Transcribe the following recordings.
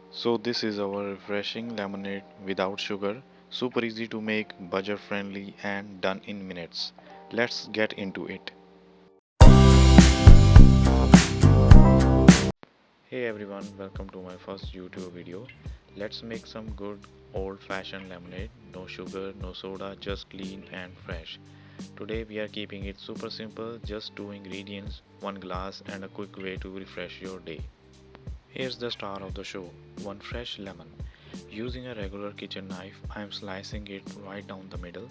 So this is our refreshing lemonade without sugar, super easy to make, budget friendly and done in minutes. Let's get into it. Hey everyone, welcome to my first YouTube video. Let's make some good old fashioned lemonade. No sugar, no soda, just clean and fresh. Today we are keeping it super simple, just two ingredients, one glass and a quick way to refresh your day. Here's the star of the show, one fresh lemon. Using a regular kitchen knife, I am slicing it right down the middle.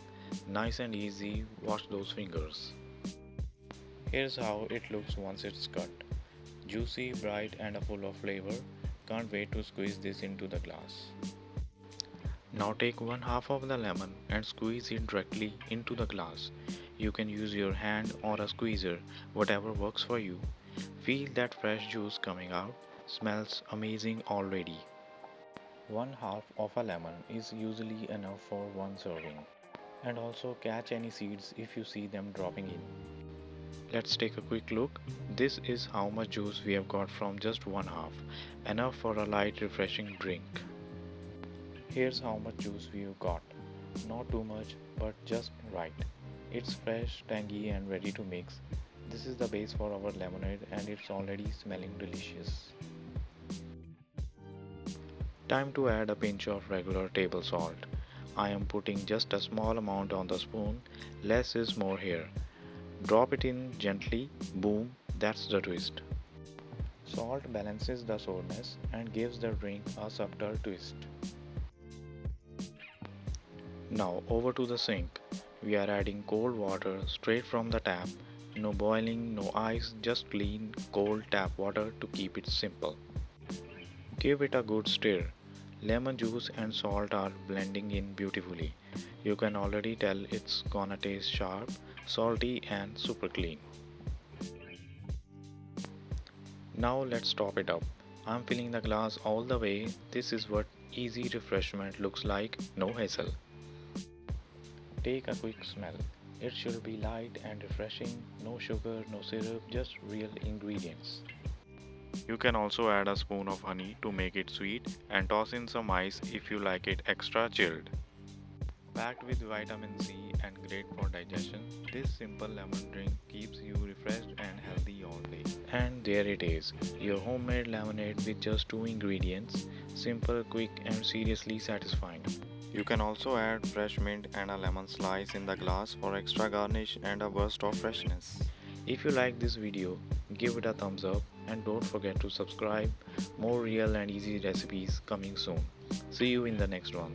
Nice and easy, watch those fingers. Here's how it looks once it's cut. Juicy, bright and full of flavor. Can't wait to squeeze this into the glass. Now take one half of the lemon and squeeze it directly into the glass. You can use your hand or a squeezer, whatever works for you. Feel that fresh juice coming out. Smells amazing already. One half of a lemon is usually enough for one serving. And also catch any seeds if you see them dropping in. Let's take a quick look. This is how much juice we have got from just one half. Enough for a light refreshing drink. Here's how much juice we've got. Not too much, but just right. It's fresh, tangy and ready to mix. This is the base for our lemonade and it's already smelling delicious. Time to add a pinch of regular table salt. I am putting just a small amount on the spoon. Less is more here. Drop it in gently. Boom, that's the twist. Salt balances the sourness and gives the drink a subtle twist. Now over to the sink. We are adding cold water straight from the tap. No boiling, no ice, just clean, cold tap water to keep it simple. Give it a good stir. Lemon juice and salt are blending in beautifully. You can already tell it's gonna taste sharp, salty and super clean. Now let's top it up. I'm filling the glass all the way. This is what easy refreshment looks like, no hassle. Take a quick smell. It should be light and refreshing, no sugar, no syrup, just real ingredients. You can also add a spoon of honey to make it sweet and toss in some ice if you like it extra chilled. Packed with vitamin C and great for digestion, this simple lemon drink keeps you refreshed and healthy all day. And there it is, your homemade lemonade with just two ingredients, simple, quick and seriously satisfying. You can also add fresh mint and a lemon slice in the glass for extra garnish and a burst of freshness. If you like this video, give it a thumbs up and don't forget to subscribe. More real and easy recipes coming soon. See you in the next one.